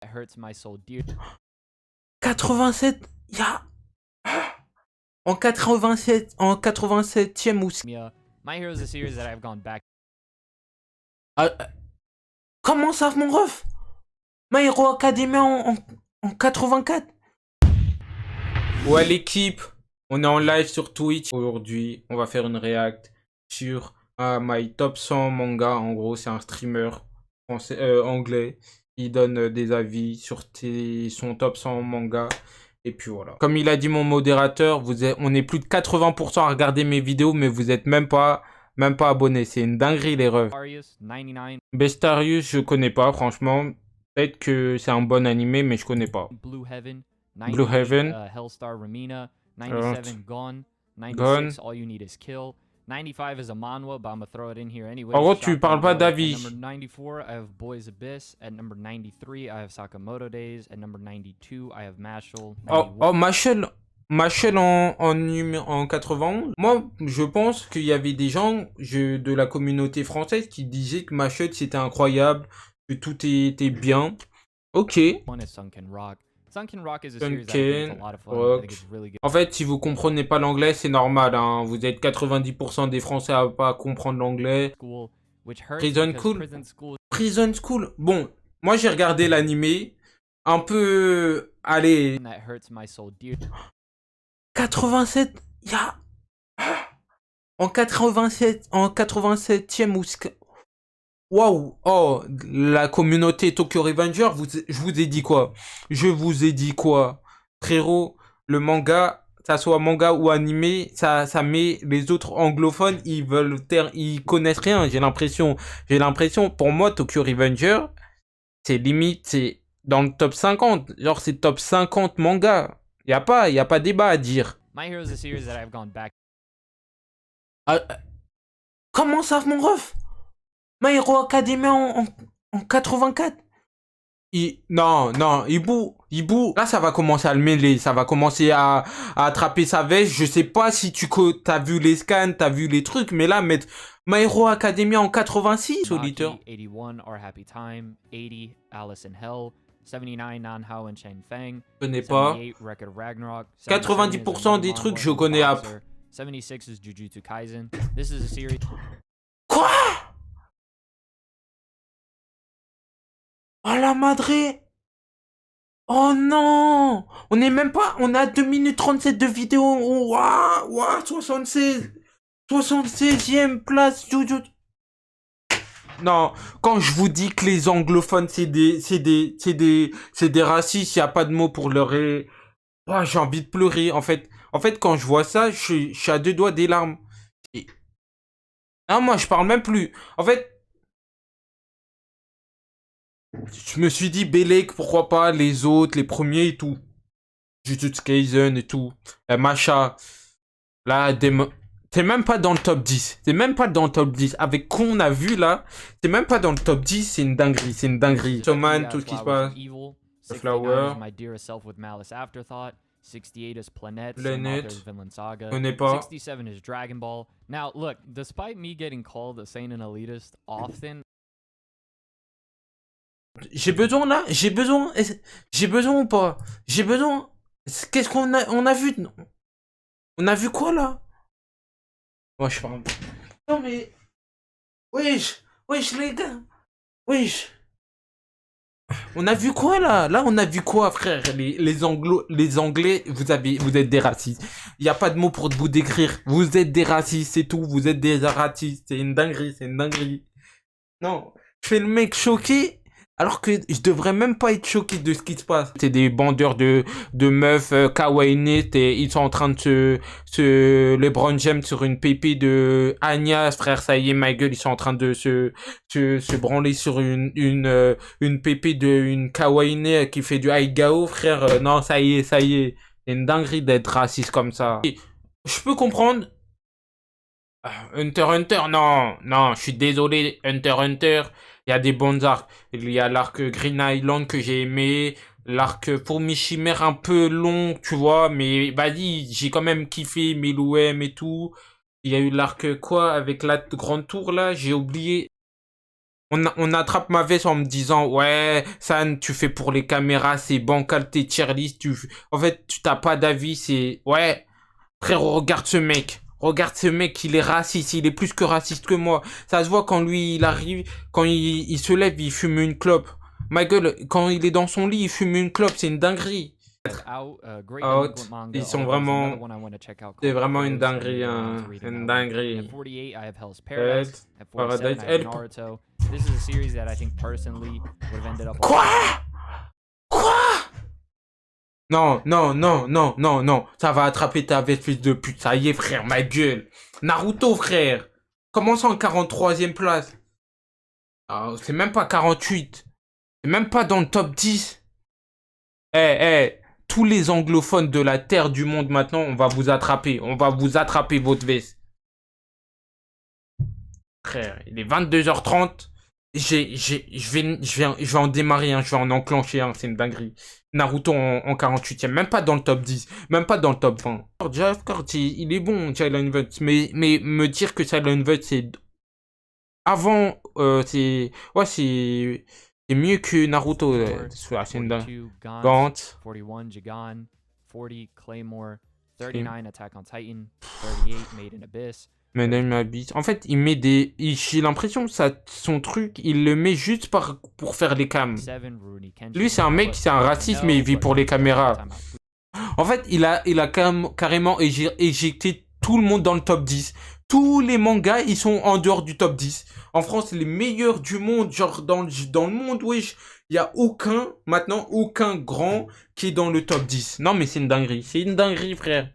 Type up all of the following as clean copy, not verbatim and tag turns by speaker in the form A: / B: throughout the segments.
A: hurts my soul dear.
B: 87, il y a... En 87, en 87e ou...
A: My Hero is a series that I've gone back.
B: Ah, comment ça, mon ref? My Hero Academia en 84. Ouais, l'équipe, on est en live sur Twitch. Aujourd'hui, on va faire une react sur My Top 100 Manga. En gros, c'est un streamer français, anglais. Il donne des avis sur son top 100 manga. Et puis voilà. Comme il a dit mon modérateur, on est plus de 80% à regarder mes vidéos, mais vous êtes même pas abonné. C'est une dinguerie, les refs. Bestarius, je connais pas, franchement. Peut-être que c'est un bon animé, mais je connais pas.
A: Blue Heaven,
B: Blue Heaven.
A: Hellstar Ramina, 97 Gone, 96
B: Gone.
A: All You Need Is Kill, 95 is a manhwa, but I'm gonna throw it in here anyway.
B: En gros, tu parles pas d'avis.
A: At number 94, I have Boys Abyss. At number 93, I have Sakamoto Days. At number 92, I have Mashal.
B: Oh, Mashal en 91. Moi, je pense qu'il y avait des gens de la communauté française qui disaient que Mashal c'était incroyable, que tout était bien. Ok.
A: One is Sunken Rock. Sunken Rock is a series that I think is a lot of fun. I think it's really good.
B: En fait, si vous comprenez pas l'anglais, c'est normal. Hein. Vous êtes 90% des Français à pas comprendre l'anglais. Prison School. Prison School. Bon, moi j'ai regardé l'animé. Un peu... Allez... 87, il y a... En 87e ou... Waouh! Oh, la communauté Tokyo Revenger, je vous ai dit quoi? Je vous ai dit quoi? Frérot, le manga, ça soit manga ou animé, ça met les autres anglophones, ils connaissent rien, j'ai l'impression. Pour moi, Tokyo Revenger, c'est limite, c'est dans le top 50. Genre, c'est top 50 manga. Y a pas débat à dire.
A: My Hero is a series that I've gone back.
B: Comment ça, mon ref? My Hero Academia en 84. Non, Ibu, là ça va commencer à le mêler, ça va commencer à attraper sa veste. Je sais pas si t'as vu les scans, t'as vu les trucs, mais là mettre My Hero Academia en 86, auditeur.
A: 81 Our Happy Time, 80 Alice in Hell, 79 Nanhao and Shen Feng,
B: Je connais pas. 90% des trucs je connais à...
A: 76 is Jujutsu Kaisen. This is a series.
B: Quoi? Oh la madre! Oh non! On est même pas... On a 2 minutes 37 de vidéo. Waouh, 76! 76e place, Jujutsu. Non, quand je vous dis que les anglophones, c'est des racistes, il n'y a pas de mots pour leur... Oh, j'ai envie de pleurer, en fait. En fait, quand je vois ça, je suis à deux doigts des larmes. Ah, moi, je parle même plus. En fait... Je me suis dit, Belek, pourquoi pas, les autres, les premiers et tout. Jujutsu Kaisen et tout. Macha. Là, t'es même pas dans le top 10. T'es même pas dans le top 10. Avec qu'on a vu là, t'es même pas dans le top 10. C'est une dinguerie. Showman, tout ce qui se passe. The Flower.
A: 68 is Planet, Vinland Saga.
B: On n'est pas.
A: 67 is Dragon Ball. Now, look, despite me getting called a seinen elitist often,
B: j'ai besoin là, j'ai besoin ou pas? J'ai besoin. Qu'est-ce qu'on a vu? On a vu quoi là? Moi je parle. Non mais. Wesh les gars. Wesh. On a vu quoi là? Là on a vu quoi frère? Les Anglais, vous êtes des racistes. Il n'y a pas de mots pour vous décrire. Vous êtes des racistes, c'est tout. Vous êtes des racistes. C'est une dinguerie. Non, je fais le mec choqué. Alors que je devrais même pas être choqué de ce qui se passe. C'est des bandeurs de meufs kawaii net et ils sont en train de LeBron James sur une pépé de Agnès, frère, ça y est, ma gueule, ils sont en train de se branler sur une pépé une kawaii net qui fait du aigao, frère. Non, ça y est. C'est une dinguerie d'être raciste comme ça. Et je peux comprendre. Hunter, non, je suis désolé, Hunter, il y a des bons arcs. Il y a l'arc Green Island que j'ai aimé, l'arc pour Mishimère un peu long, tu vois, mais vas-y, j'ai quand même kiffé Melouem et tout. Il y a eu l'arc quoi, avec la grande tour là, j'ai oublié. On attrape ma veste en me disant, ouais, San, tu fais pour les caméras, c'est bancal, t'es tierlist, en fait, tu t'as pas d'avis, c'est, ouais, frérot, regarde ce mec. Regarde ce mec, il est raciste, il est plus que raciste que moi. Ça se voit quand lui, il arrive, quand il se lève, il fume une clope. Ma gueule, quand il est dans son lit, il fume une clope, c'est une dinguerie. Out, ils sont vraiment, c'est vraiment une dinguerie, hein. Une dinguerie.
A: At 48, I have Hell's
B: Help,
A: Paradise. At 47,
B: Paradise,
A: I have
B: help.
A: Naruto. This is a series that I think personally would have ended up.
B: Quoi? Quoi? Non, non, non, non, non, non. Ça va attraper ta veste, fils de pute. Ça y est, frère, ma gueule. Naruto, frère. Comment ça en 43e place? Ah, c'est même pas 48. C'est même pas dans le top 10. Tous les anglophones de la terre du monde maintenant, on va vous attraper. On va vous attraper votre veste. Frère, il est 22h30. Je vais en démarrer un, je vais en enclencher un, c'est une dinguerie. Naruto en 48e, même pas dans le top 10, même pas dans le top 20. Jeff Carty, il est bon, Silent Vote, mais me dire que Silent Vote c'est avant, c'est mieux que Naruto, c'est une dingue.
A: 42,
B: Gantz.
A: 41, Jigan. 40, Claymore. 39, Attack on Titan. 38, Made in Abyss.
B: Mais ma bite. En fait, il met des. J'ai l'impression que son truc, il le met juste pour faire les cams.
A: 7, Rurouni Kenshin.
B: Lui, c'est un mec, c'est un raciste, mais il vit pour les caméras. En fait, il a carrément éjecté tout le monde dans le top 10. Tous les mangas, ils sont en dehors du top 10. En France, les meilleurs du monde, genre dans le monde, wesh, il y a maintenant, aucun grand qui est dans le top 10. Non, mais c'est une dinguerie. C'est une dinguerie, frère.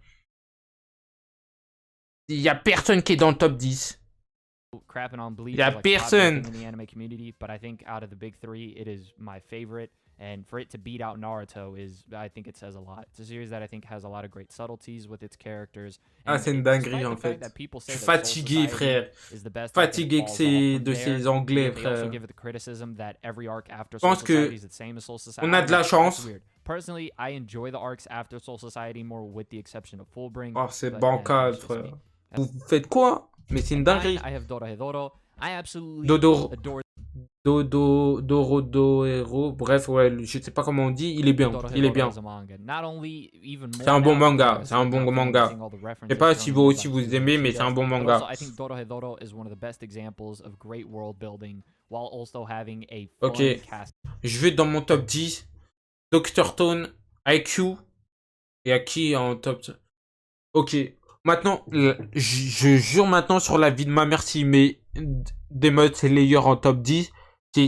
B: Il y a personne qui est dans le top 10.
A: Crapping on Bleach
B: Il y a
A: is, like,
B: personne.
A: top in the anime community, but I think out of the big three, it is my favorite. And for it to beat out Naruto I think it says a lot. It's a series that I think has a lot of great subtleties with its characters.
B: Ah, c'est une dinguerie en fait. Je suis fatigué, frère. Fatigué de ces anglais, frère. Je pense que on a de la chance.
A: Personally, I enjoy the arcs after Soul Society more, with the exception of Fullbring.
B: Oh, c'est bancal, frère. Vous faites quoi? Mais c'est une dinguerie.
A: I have Dorohedoro. I absolutely adore
B: Dorohedoro. Bref, ouais, je sais pas comment on dit. Il est bien. Il est bien. C'est un bon manga. C'est un bon manga. Je sais pas si vous aussi vous aimez, mais c'est un bon manga. Ok. Je vais dans mon top 10. Dr. Tone, IQ. Et à qui en top? Ok. Maintenant, je jure maintenant sur la vie de ma mère, s'il met Demon Slayer en top 10,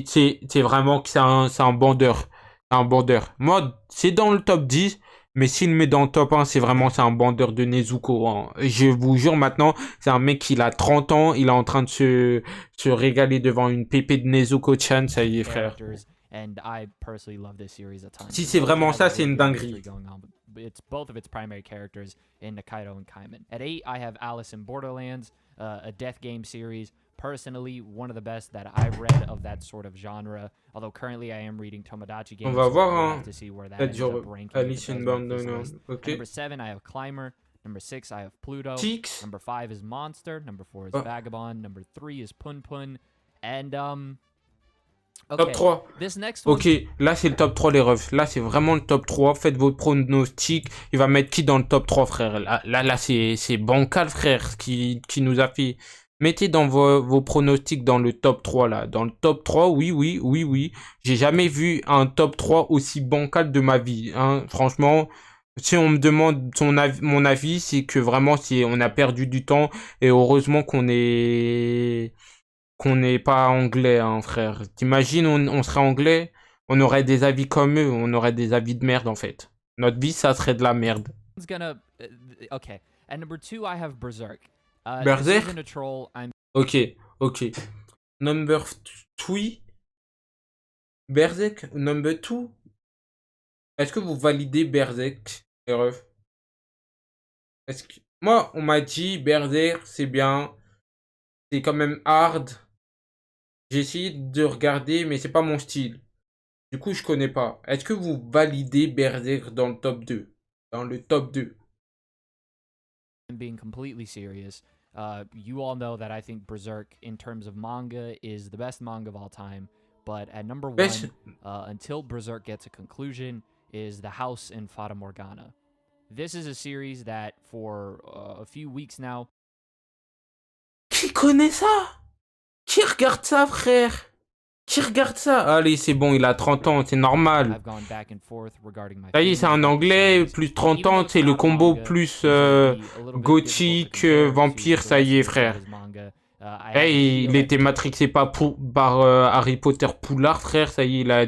B: c'est vraiment que c'est un bandeur. C'est un bandeur. Moi, c'est dans le top 10, mais s'il me met dans le top 1, c'est un bandeur de Nezuko. Hein. Je vous jure maintenant, c'est un mec qui a 30 ans, il est en train de se régaler devant une pépé de Nezuko-chan, ça y est, frère. Si c'est vraiment ça, c'est une dinguerie.
A: It's both of its primary characters in Nikaido and Kaiman. At 8, I have Alice in Borderlands, a death game series. Personally, one of the best that I've read of that sort of genre. Although currently I am reading Tomodachi Games.
B: On va voir, hein.
A: To see where that ends up ranking.
B: Alice in Borderlands. Okay.
A: Number 7, I have Climber. Number 6, I have Pluto.
B: Six.
A: Number 5 is Monster. Number 4 is Vagabond. Number 3 is Pun Pun. And
B: Top 3. Ok, là c'est le top 3 les refs. Là c'est vraiment le top 3. Faites vos pronostics. Il va mettre qui dans le top 3, frère? Là c'est bancal, frère, qui nous a fait. Mettez dans vos pronostics dans le top 3 là. Dans le top 3, oui. J'ai jamais vu un top 3 aussi bancal de ma vie. Hein. Franchement, si on me demande mon avis, c'est que vraiment on a perdu du temps. Et heureusement qu'on n'est pas anglais, hein, frère. T'imagines, on serait anglais, on aurait des avis comme eux, on aurait des avis de merde en fait. Notre vie, ça serait de la merde.
A: Okay. And number 2, I have Berserk.
B: Berserk? Ok. Number 3? Berserk? Number 2? Est-ce que vous validez Berserk, les refs? Moi, on m'a dit Berserk, c'est bien. C'est quand même hard. J'ai essayé de regarder, mais c'est pas mon style. Du coup, je connais pas. Est-ce que vous validez Berserk dans le top 2? Dans le top 2.
A: Being completely serious. You all know that I think Berserk, in terms of manga, is the best manga of all time. But at number one,
B: Wesh,
A: until Berserk gets a conclusion, is The House in Fata Morgana. This is a series that, for a few weeks now,
B: qui connaît ça? Qui regarde ça, frère? Qui regarde ça? Allez, c'est bon, il a 30 ans, c'est normal.
A: I've gone back and forth regarding my
B: Ça y est, c'est un
A: feelings about the
B: anglais,
A: series.
B: plus 30
A: Even though
B: ans,
A: it's
B: c'est le
A: not
B: combo
A: manga,
B: plus
A: it's gonna be a little bit
B: gothique,
A: difficult to compare
B: vampire,
A: to
B: ça
A: the
B: y est,
A: rest of
B: frère.
A: his manga. I have a
B: Hey,
A: video
B: il était
A: that's
B: matrixé par Harry Potter Poulard, frère, ça y est, il a